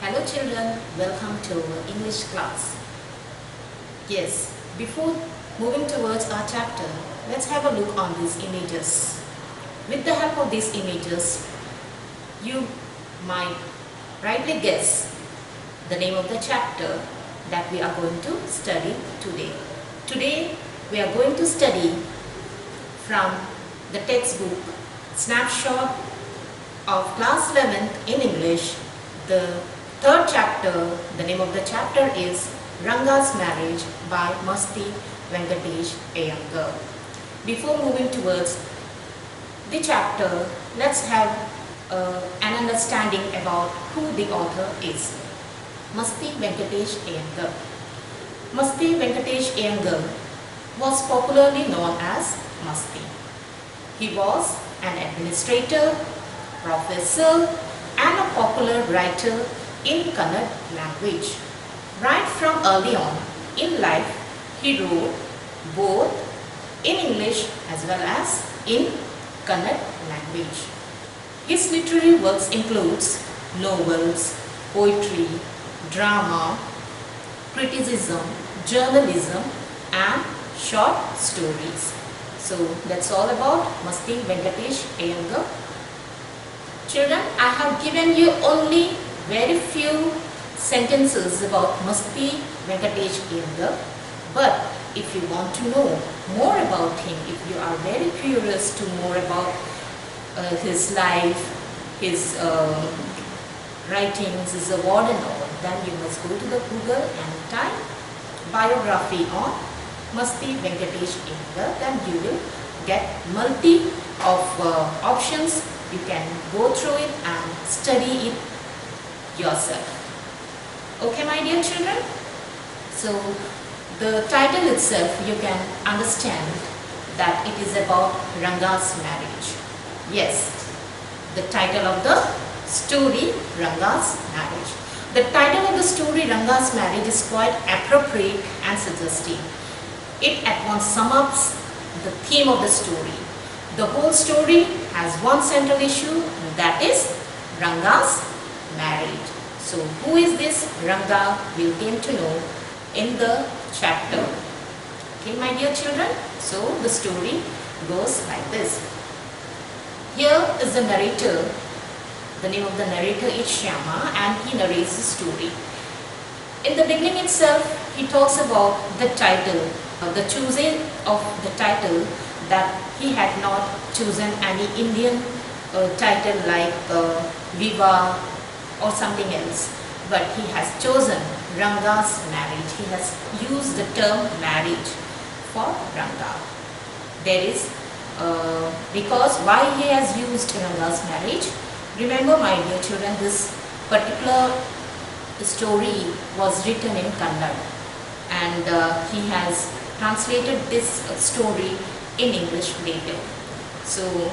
Hello children, welcome to English class. Yes, before moving towards our chapter, let's have a look on these images. With the help of these images, you might rightly guess the name of the chapter that we are going to study today. Today, we are going to study from the textbook Snapshot of Class 11th in English, the third chapter. The name of the chapter is Ranga's Marriage by Masti Venkatesh Iyengar. Before moving towards the chapter, let's have an understanding about who the author is. Masti Venkatesh Iyengar. Masti Venkatesh Iyengar was popularly known as Masti. He was an administrator, professor and a popular writer in Kannada language. Right from early on in life, he wrote both in English as well as in Kannada language. His literary works includes novels, poetry, drama, criticism, journalism and short stories. So that's all about Masti Venkatesh Iyengar. Children, I have given you only very few sentences about Masti Venkatesh Iyengar, but if you want to know more about him, if you are very curious to more about his life, his writings, his award and all, then you must go to the Google and type biography on Masti Venkatesh Iyengar. Then you will get multi of options. You can go through it and study it yourself. Okay, my dear children? So, the title itself, you can understand that it is about Ranga's marriage. Yes, the title of the story, Ranga's marriage. The title of the story, Ranga's marriage, is quite appropriate and suggestive. It at once sums up the theme of the story. The whole story has one central issue, that is Ranga's marriage. So who is this Ranga? We'll came to know in the chapter. Okay, my dear children. So the story goes like this. Here is the narrator. The name of the narrator is Shyama and he narrates the story. In the beginning itself, he talks about the title, the choosing of the title, that he had not chosen any Indian title like Viva or something else, but he has chosen Ranga's marriage. He has used the term marriage for Ranga. There is, because why he has used Ranga's marriage? Remember, my dear children, this particular story was written in Kannada and he has translated this story in English later. So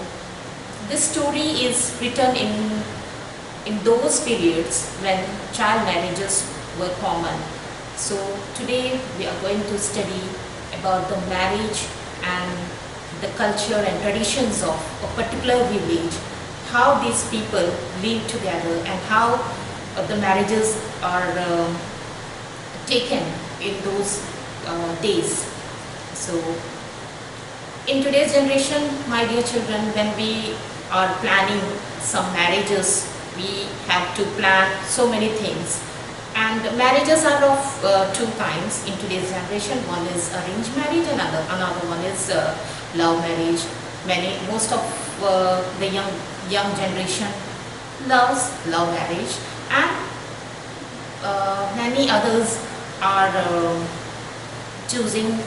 this story is written in those periods when child marriages were common. So today we are going to study about the marriage and the culture and traditions of a particular village, how these people live together and how the marriages are taken in those days. So in today's generation, my dear children, when we are planning some marriages, we have to plan so many things. And marriages are of two kinds in today's generation. One is arranged marriage and another one is love marriage. Most of the young generation loves love marriage, and many others are choosing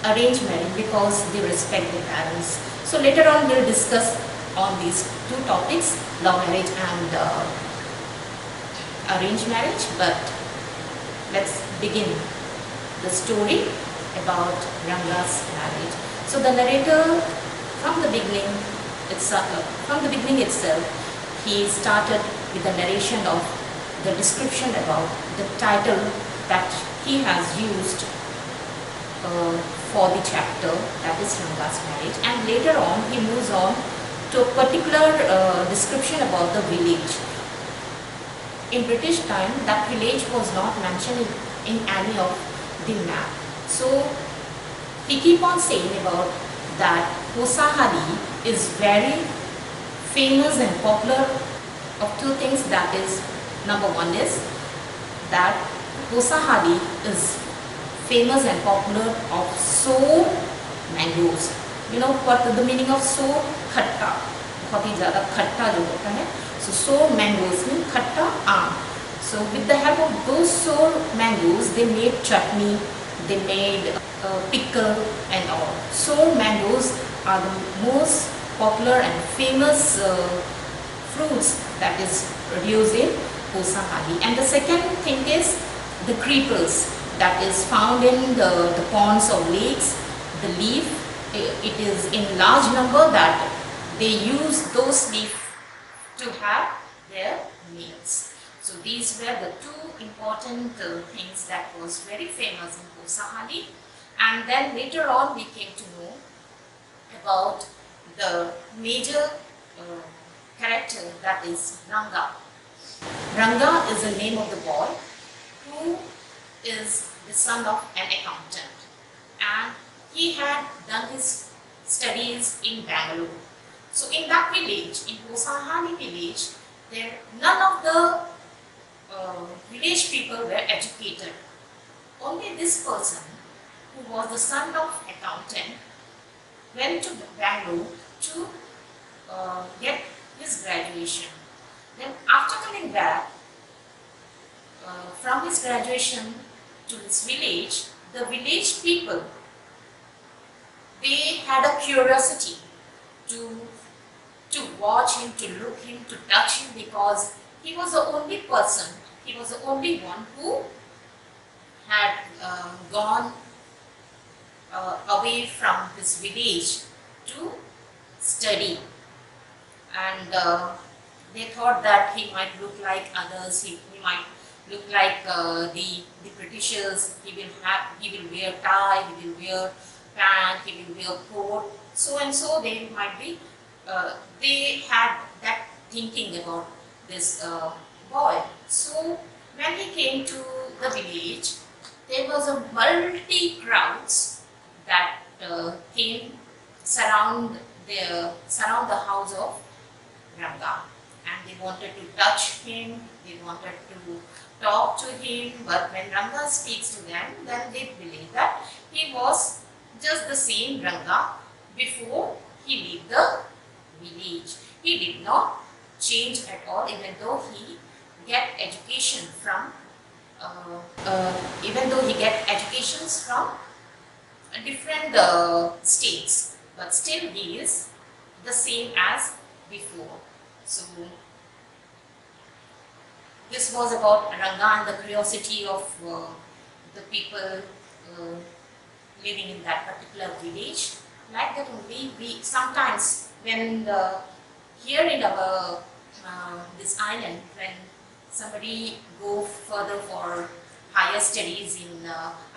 arranged marriage because they respect their parents. So later on we'll discuss on these two topics, love marriage and arranged marriage. But let's begin the story about Ranga's marriage. So the narrator, from the beginning itself, he started with the narration of the description about the title that he has used for the chapter, that is Ranga's marriage, and later on he moves on to a particular description about the village. in British time that village was not mentioned in any of the map. So he keep on saying about that Hosahali is very famous and popular of two things. That is, number one is that Hosahali is famous and popular of sour mangoes. You know what the meaning of sour? खट्टा, बहुत ही ज़्यादा खट्टा जो होता है. So sour mangoes mean खट्टा आम. So with the help of those sour mangoes, they made chutney, they made pickle and all. Sour mangoes are the most popular and famous fruits that is produced in Hosahali. And the second thing is the creepers that is found in the ponds or lakes. The leaf, it is in large number that they use those leaves to have their meals. So these were the two important things that was very famous in Hosahali. And then later on we came to know about the major character, that is Ranga. Ranga is the name of the boy who is the son of an accountant, and he had done his studies in Bangalore. So in that village, in Hosahali village, none of the village people were educated. Only this person, who was the son of accountant, went to Bangalore to get his graduation. Then after coming back from his graduation to his village, the village people, they had a curiosity to watch him, to look him, to touch him, because he was the only person, he was the only one who had gone away from his village to study. And they thought that he might look like others, he might look like the Britishers, he will wear tie, he will wear pant, he will wear coat, so and so. They might be, they had that thinking about this boy. So when he came to the village, there was a multi crowds that came surround the house of Ranga, and they wanted to touch him, they wanted to talk to him. But when Ranga speaks to them, then they believe that he was just the same Ranga before he left the village. He did not change at all, even though he get educations from different states, but still he is the same as before. So this was about Ranga and the curiosity of the people living in that particular village. Like that only, we sometimes when here in our this island, when somebody go further for higher studies in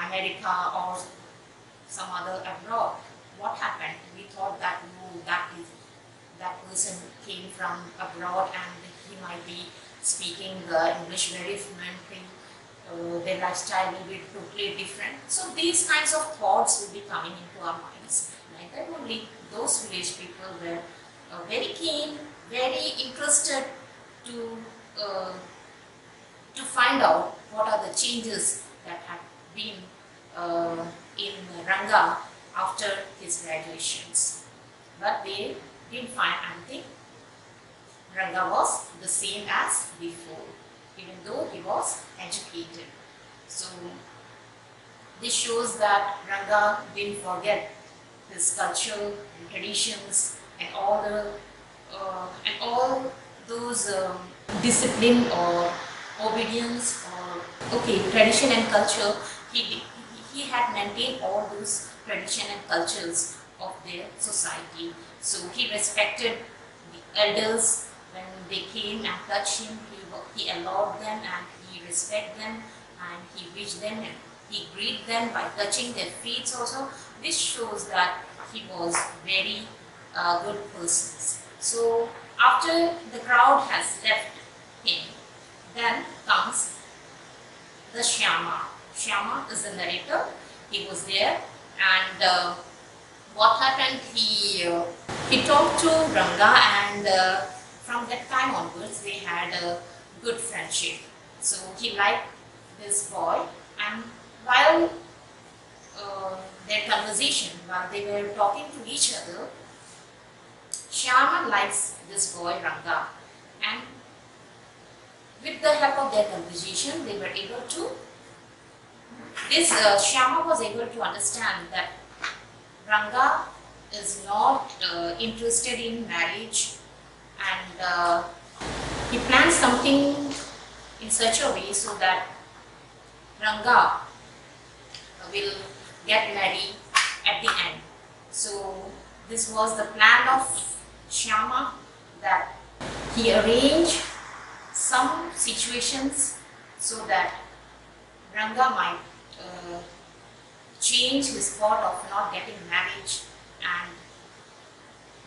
America or some other abroad, what happened? We thought that that person came from abroad and he might be speaking English very fluently. Their lifestyle will be totally different. So these kinds of thoughts will be coming into our minds. Like that only, those village people were very keen, very interested to find out what are the changes that had been in Ranga after his graduations. But they didn't find anything. Ranga was the same as before, even though he was educated. So this shows that Ranga didn't forget his culture and traditions and all those discipline or obedience or tradition and culture. He had maintained all those tradition and cultures of their society. So he respected the elders. When they came and touched him, he allowed them and he respected them and he wished them and he greeted them by touching their feet also. This shows that he was very good person. So after the crowd has left him, Then comes the Shyama. Shyama is the narrator. He was there, and what happened? He talked to Ranga, and from that time onwards, they had a good friendship. So he liked this boy, and while their conversation, while they were talking to each other, Shyama likes this boy Ranga, and with the help of their conversation, they were able to. Shyama was able to understand that Ranga is not interested in marriage, and he plans something in such a way so that Ranga will get married at the end. So this was the plan of Shyama, that he arranged some situations so that Ranga might change his thought of not getting married, and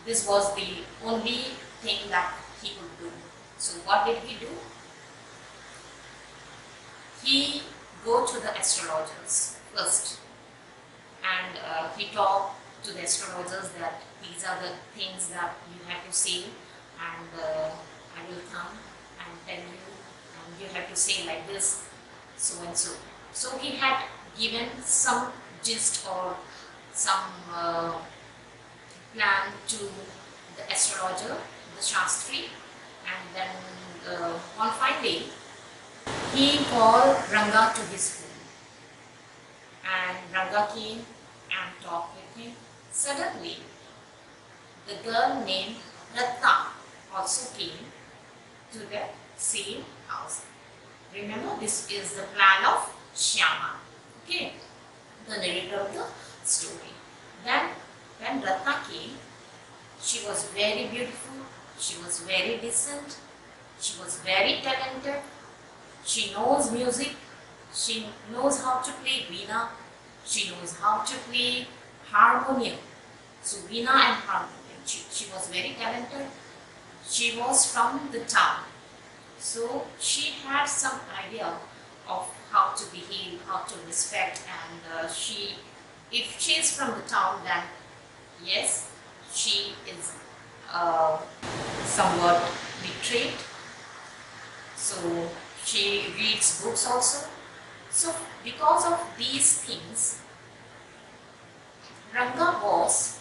this was the only thing that he could do. So what did he do? He go to the astrologers first, and he talked to the astrologers that these are the things that you have to say, and I will come and tell you, and you have to say like this, so and so. So he had given some gist or some plan to the astrologer, the Shastri, and then one fine day he called Ranga to his home, and Ranga came and talked with him. Suddenly, the girl named Ratna also came to the same house. Remember, this is the plan of Shyama, okay, the narrator of the story. Then, when Ratna came, she was very beautiful, she was very decent, she was very talented, she knows music, she knows how to play veena, she knows how to play harmonium. So veena and harmonium, she was very talented. She was from the town, so she had some idea of how to behave, how to respect, and if she is from the town, then yes, she is somewhat literate. So she reads books also. So because of these things, Ranga was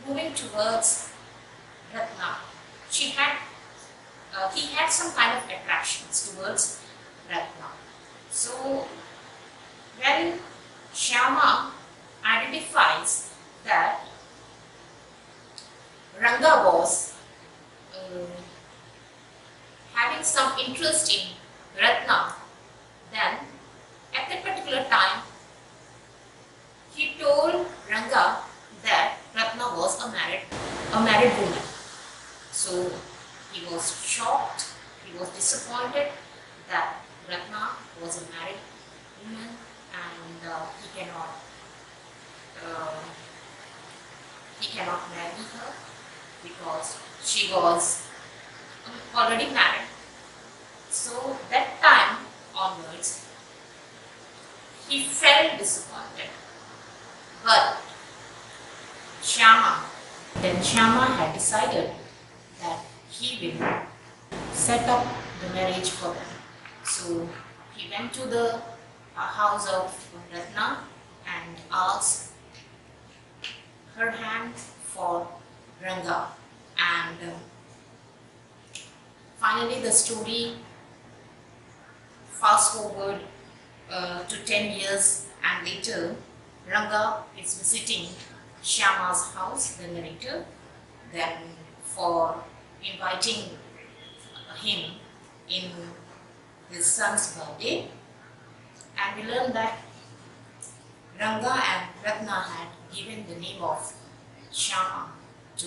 moving towards Ratna. He had some kind of attractions towards Ratna. So when Shyama identifies that Ranga was having some interest in Ratna, then at that particular time he told Ranga that Ratna was a married woman. So he was shocked, he was disappointed that Ratna was a married woman, and he cannot marry her because she was already married. So that time onwards, he felt disappointed. But Shyama had decided that he will set up the marriage for them. So he went to the house of Ratna and asked her hand for Ranga. And finally the story fast forward to 10 years, and later Ranga is visiting Shyama's house, the narrator, then for inviting him in his son's birthday, and we learn that Ranga and Ratna had given the name of Shyama to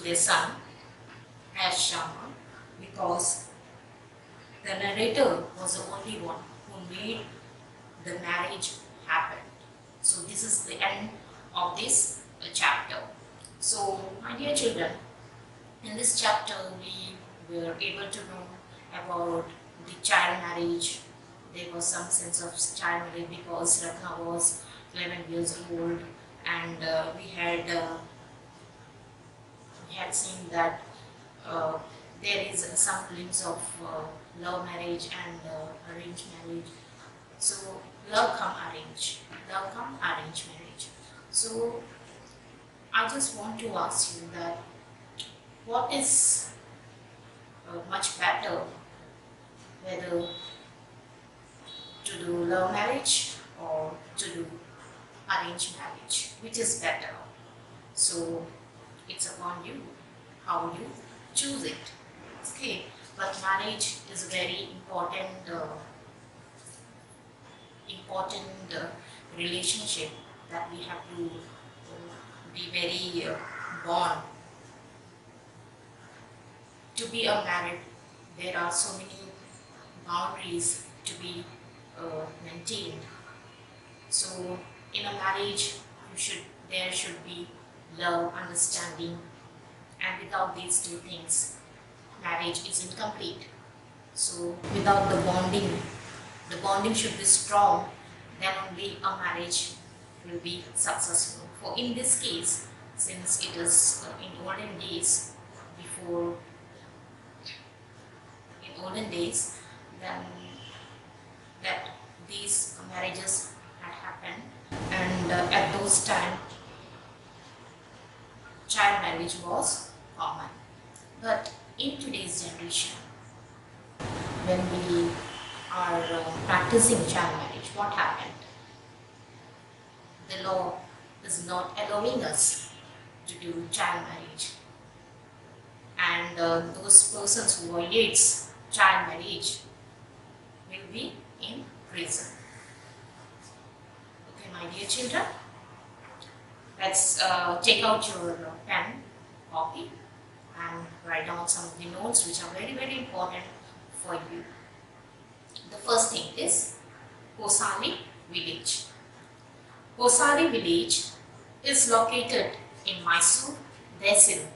their son as Shyama, because the narrator was the only one who made the marriage happen. So this is the end of this chapter. So my dear children, In this chapter, we were able to know about the child marriage. There was some sense of child marriage because Ratna was 11 years old, and we had seen that there is some glimpse of love marriage and arranged marriage. So love come arrange marriage. So I just want to ask you that what is much better, whether to do love marriage or to do arranged marriage, which is better? So it's upon you how you choose it. Okay, but marriage is a very important relationship that we have to be very born. To be a married, there are so many boundaries to be maintained. So in a marriage, there should be love, understanding, and without these two things, marriage is incomplete. So without the bonding should be strong, then only a marriage will be successful. For in this case, since it is in olden days, then that these marriages had happened, and at those time, child marriage was common. But in today's generation, when we are practicing child marriage, what happened? The law is not allowing us to do child marriage, and those persons who violates child marriage will be in prison. Okay, my dear children, let's take out your pen, copy, and write down some of the notes which are very, very important for you. The first thing is Kosali village. Kosali village is located in Mysore Tehsil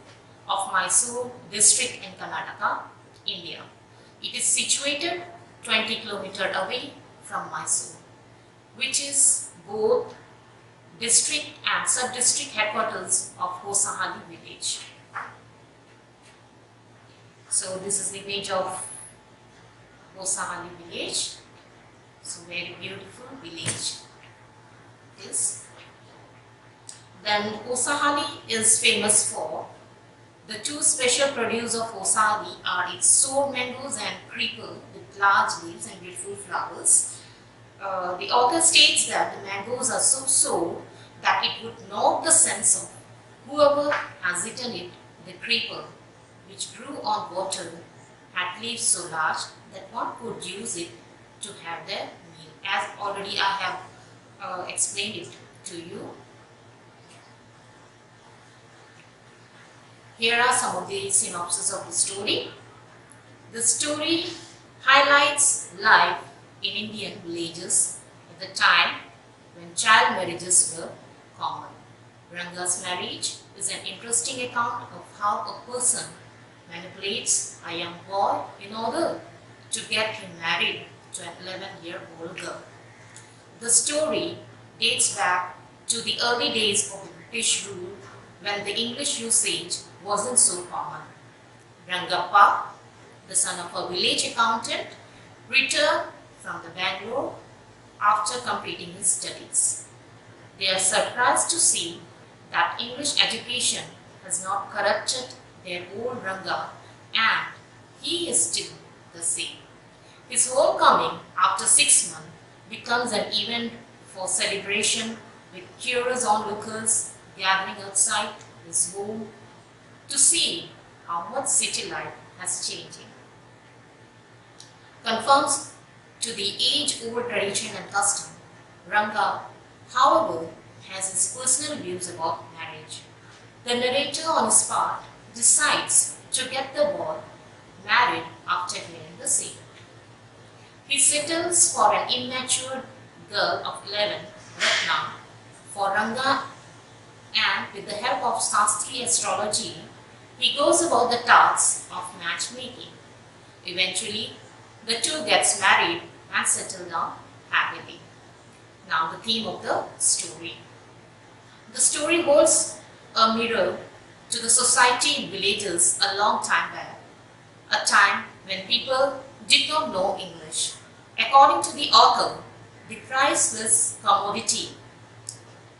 of Mysore district in Karnataka, India. It is situated 20 km away from Mysore, which is both district and sub-district headquarters of Kosali village. So this is the image of Kosali village. So very beautiful village it is. Then Kosali is famous for the two special produce of Kosali are its sword mangoes and creeper with large leaves and beautiful flowers. The author states that the mangoes are so sour that it would knock the sense of whoever has eaten it. The creeper, which grew on water, had leaves so large that one could use it to have their meal. As already I have explained it to you. Here are some of the synopses of the story. The story highlights life in Indian villages at the time when child marriages were common. Ranga's marriage is an interesting account of how a person manipulates a young boy in order to get him married to an 11-year-old girl. The story dates back to the early days of the British rule when the English usage wasn't so common. Rangappa, the son of a village accountant, returned from the Bangalore after completing his studies. They are surprised to see that English education has not corrupted their old Ranga, and he is still the same. His homecoming after 6 months becomes an event for celebration with curious onlookers gathering outside his home to see how much city life has changed him. Conforms to the age-old tradition and custom, Ranga, however, has his personal views about marriage. The narrator on his part decides to get the boy married after hearing the same. He settles for an immature girl of 11, Ratna, for Ranga, and with the help of Sastri astrology, he goes about the task of matchmaking. Eventually, the two gets married and settle down happily. Now the theme of the story. The story holds a mirror to the society in villages a long time back, a time when people did not know English. According to the author, the priceless commodity,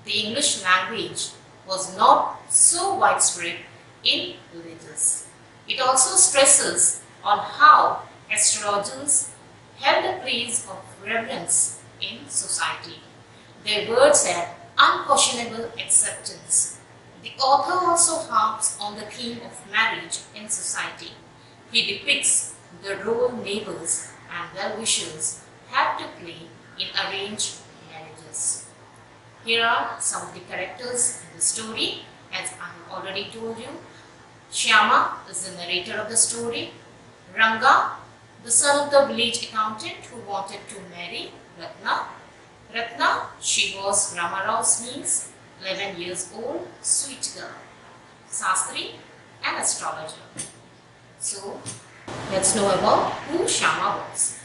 the English language, was not so widespread in villages. It also stresses on how astrologers held a place of reverence in society. Their words had unquestionable acceptance. The author also harps on the theme of marriage in society. He depicts the role neighbors and well-wishers have to play in arranged marriages. Here are some of the characters in the story. As I have already told you, Shyama is the narrator of the story. Ranga, the son of the village accountant who wanted to marry Ratna. Ratna, she was Ramarao's niece, 11 years old, sweet girl. Sastri, an astrologer. So, let's know about who Shyama was.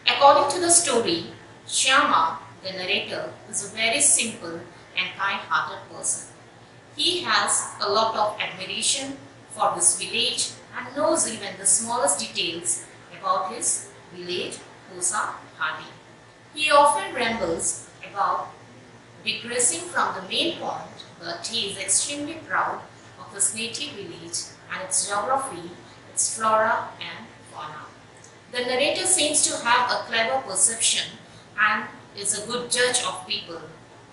According to the story, Shyama, the narrator, is a very simple and kind-hearted person. He has a lot of admiration for his village and knows even the smallest details about his village, Hosa Hadi. He often rambles about digressing from the main point, but he is extremely proud of his native village and its geography, its flora and fauna. The narrator seems to have a clever perception and is a good judge of people.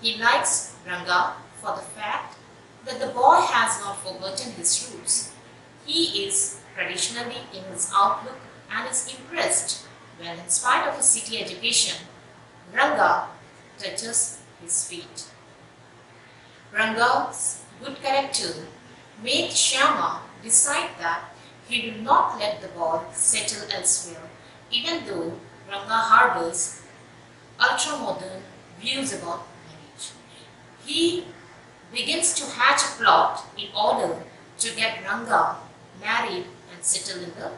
He likes Ranga for the fact that the boy has not forgotten his roots. He is traditionally in his outlook and is impressed when, in spite of his city education, Ranga touches his feet. Ranga's good character made Shyama decide that he will not let the boy settle elsewhere, even though Ranga harbors ultra-modern views about marriage. He begins to hatch a plot in order to get Ranga married and settle in the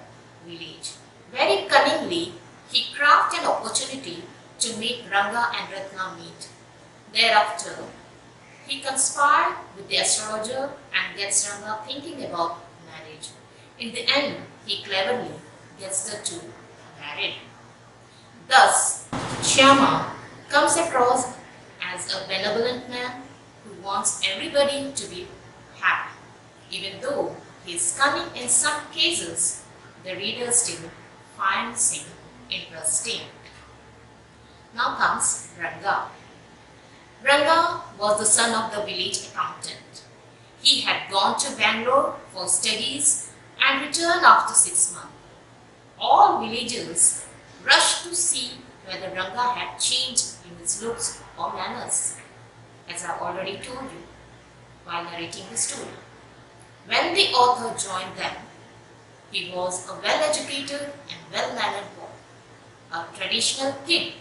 village. Very cunningly, he crafts an opportunity to make Ranga and Ratna meet. Thereafter, he conspires with the astrologer and gets Ranga thinking about marriage. In the end, he cleverly gets the two married. Thus, Shyama comes across as a benevolent man who wants everybody to be happy. Even though he is cunning in some cases, the reader still finds him interesting. Now comes Ranga. Ranga was the son of the village accountant. He had gone to Bangalore for studies and returned after 6 months. All villagers rushed to see whether Ranga had changed in his looks or manners, as I have already told you while narrating the story. When the author joined them, he was a well-educated and well-mannered boy, a traditional kid.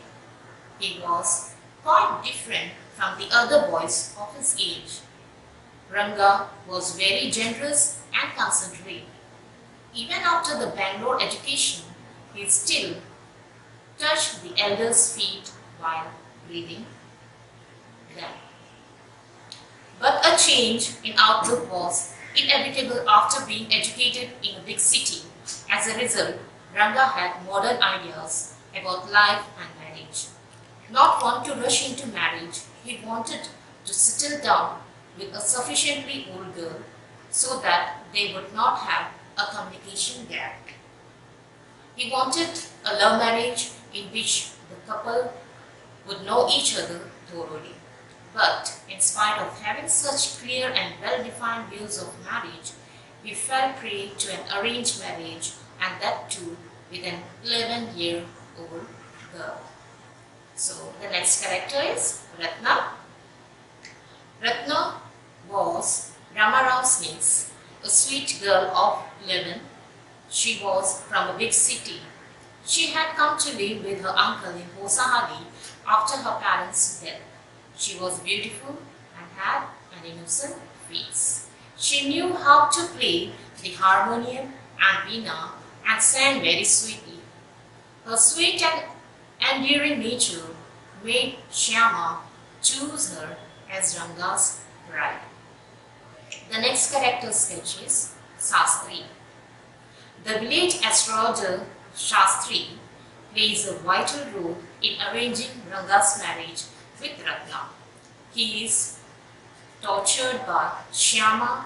He was quite different from the other boys of his age. Ranga was very generous and considerate. Even after the Bangalore education, he still touched the elders' feet while breathing them. But a change in outlook was inevitable after being educated in a big city. As a result, Ranga had modern ideas about life and marriage. Not one to rush into marriage, he wanted to settle down with a sufficiently old girl so that they would not have a communication gap. He wanted a love marriage in which the couple would know each other thoroughly. But in spite of having such clear and well-defined views of marriage, he fell prey to an arranged marriage, and that too with an 11-year-old girl. So the next character is Ratna. Ratna was Ramarao's niece, a sweet girl of 11. She was from a big city. She had come to live with her uncle in Hosahadi after her parents' death. She was beautiful and had an innocent face. She knew how to play the harmonium and veena and sang very sweetly. Her sweet and endearing nature made Shyama choose her as Ranga's bride. The next character sketch is Sastri. The village astrologer Shastri plays a vital role in arranging Ranga's marriage with Ratna. He is tortured by Shyama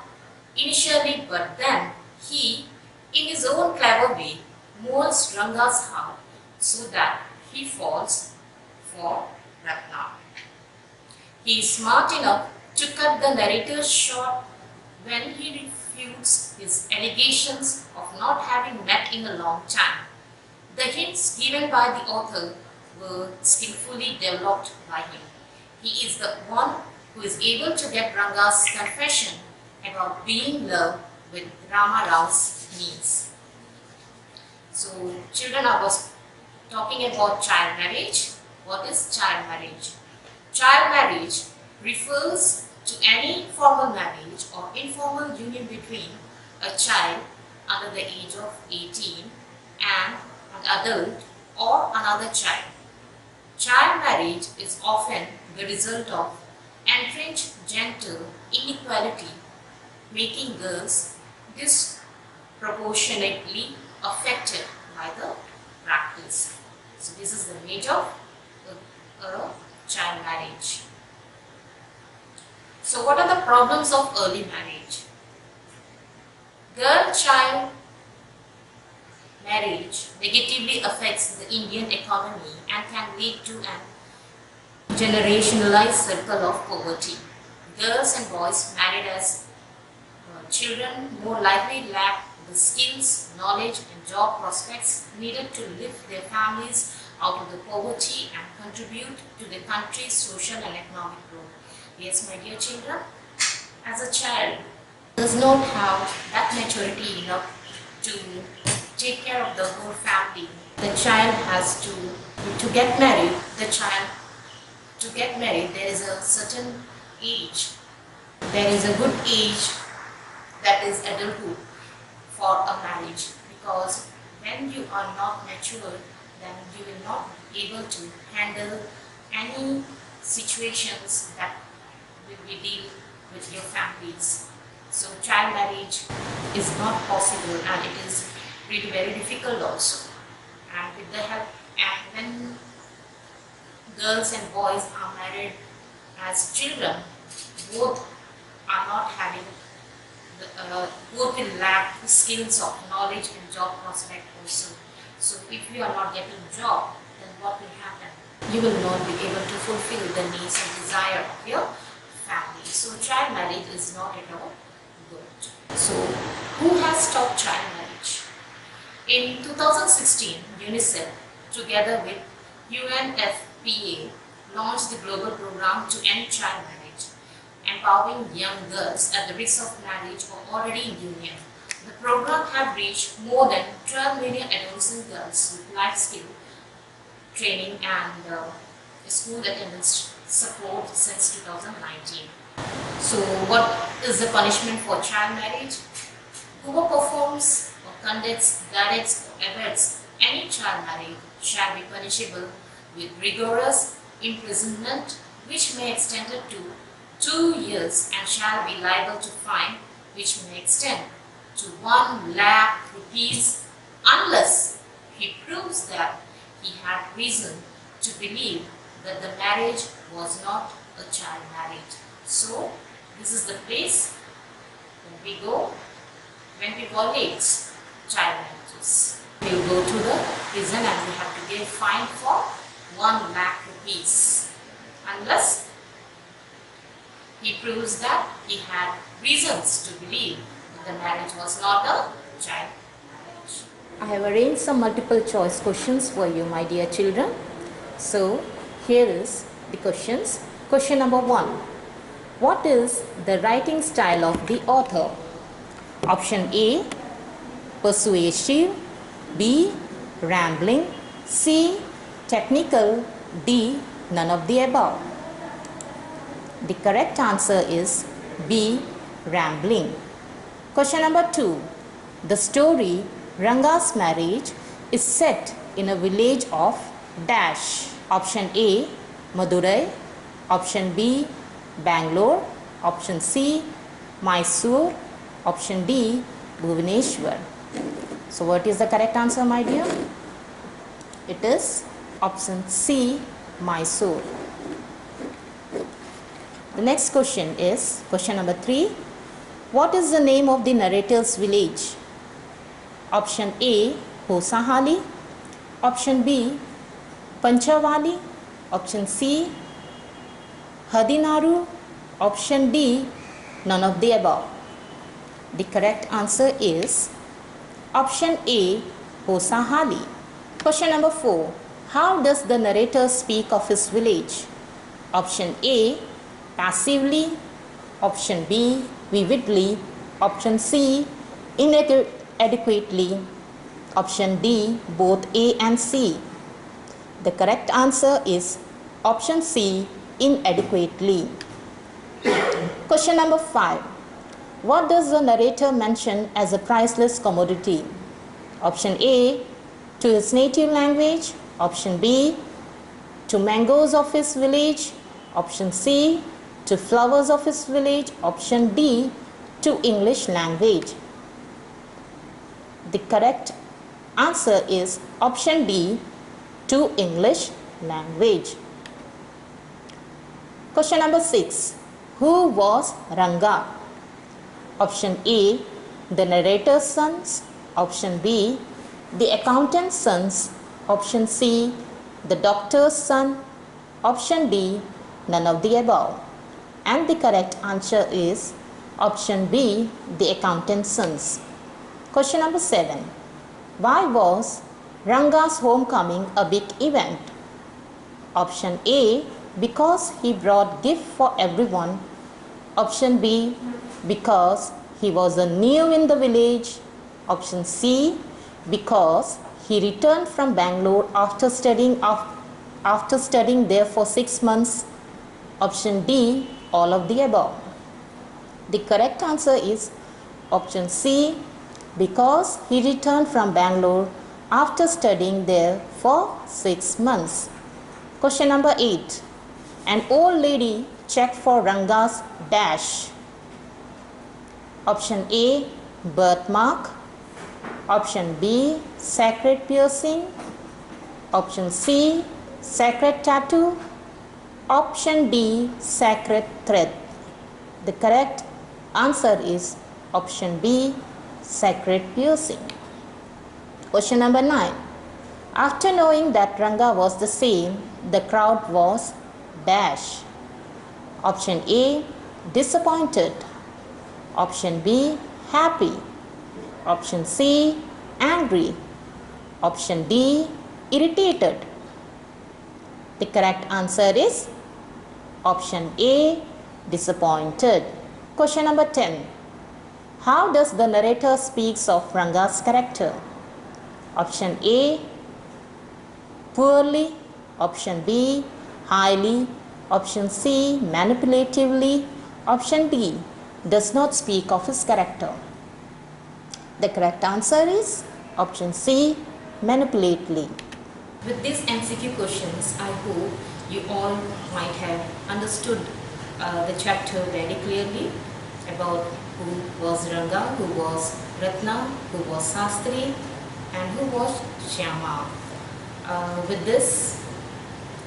initially, but then he, in his own clever way, molds Ranga's heart so that he falls for Ratna. He is smart enough to cut the narrator short when he refutes his allegations of not having met in a long time. The hints given by the author were skillfully developed by him. He is the one who is able to get Ranga's confession about being in love with Rama Rao's niece. So, children, I was talking about child marriage. What is child marriage? Child marriage refers to any formal marriage or informal union between a child under the age of 18 and an adult or another child. Child marriage is often the result of entrenched gender inequality, making girls disproportionately affected by the practice. So this is the nature of a child marriage. So what are the problems of early marriage? Girl-child marriage negatively affects the Indian economy and can lead to an generationalized circle of poverty. Girls and boys married as children more likely lack the skills, knowledge and job prospects needed to lift their families out of the poverty and contribute to the country's social and economic growth. Yes, my dear children, as a child does not have that maturity enough to take care of the whole family. The child has to get married. To get married, there is a certain age. There is a good age, that is adulthood, for a marriage, because when you are not mature, then you will not be able to handle any situations that will be deal with your families. So child marriage is not possible and it is really very difficult also. And with the help, and when girls and boys are married as children, both are not having both will lack the skills of knowledge and job prospect also. So if you are not getting a job, then what will happen? You will not be able to fulfill the needs and desire of your family. So child marriage is not at all good. So who has stopped child marriage? In 2016, UNICEF together with UNFPA launched the global program to end child marriage, empowering young girls at the risk of marriage or already in union. The program has reached more than 12 million adolescent girls with life skill training and school attendance support since 2019. So what is the punishment for child marriage? Whoever performs or conducts, directs or abets any child marriage shall be punishable with rigorous imprisonment, which may extend to 2 years, and shall be liable to fine, which may extend to 1 lakh rupees unless he proves that he had reason to believe that the marriage was not a child marriage. So this is the place when we go, when we violate child marriages. We will go to the prison and we have to give fine for 1 lakh rupees unless he proves that he had reasons to believe that the marriage was not a child marriage. I have arranged some multiple choice questions for you, my dear children. So here is the questions. Question number 1. What is the writing style of the author? Option A, persuasive. B, rambling. C, technical. D, none of the above. The correct answer is B, rambling. Question number 2. The story Ranga's marriage is set in a village of dash. Option A, Madurai. Option B, Bangalore. Option C, Mysore. Option D, Bhubaneswar. So what is the correct answer, my dear? It is option C, Mysore. The next question is question number 3. What is the name of the narrator's village? Option A, Hosahali. Option B, Panchavali. Option C, Hadinaru. Option D, none of the above. The correct answer is option A, Hosahali. Question number 4. How does the narrator speak of his village? Option A, passively. Option B, vividly. Option C, inadequately. Option D, both A and C. The correct answer is option C, inadequately. Question number 5. What does the narrator mention as a priceless commodity? Option A, to his native language. Option B, to mangoes of his village. Option C, to flowers of his village. Option D, to English language. The correct answer is option D, to English language. Question number 6. Who was Ranga? Option A, the narrator's sons. Option B, the accountant's sons. Option C, the doctor's son. Option D, none of the above. And the correct answer is option B, the accountant's sons. Question number 7. Why was Ranga's homecoming a big event? Option A, because he brought gift for everyone. Option B, because he was new in the village. Option C, because he returned from Bangalore after studying there for 6 months. Option D, all of the above. The correct answer is option C, because he returned from Bangalore after studying there for 6 months. Question number 8. An old lady checked for Ranga's dash. Option A, birthmark. Option B, sacred piercing. Option C, sacred tattoo. Option D, sacred thread. The correct answer is option B, sacred piercing. Question number 9. After knowing that Ranga was the same, the crowd was dash. Option A, disappointed. Option B, happy. Option C, angry. Option D, irritated. The correct answer is option A, disappointed. Question number 10. How does the narrator speaks of Ranga's character? Option A, poorly. Option B, highly. Option C, manipulatively. Option D, does not speak of his character. The correct answer is option C, manipulatively. With these MCQ questions, I hope you all might have understood the chapter very clearly about who was Ranga, who was Ratna, who was Sastri, and who was Shyama. With this,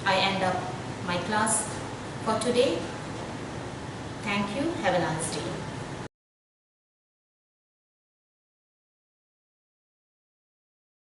I end up my class for today. Thank you. Have a nice day.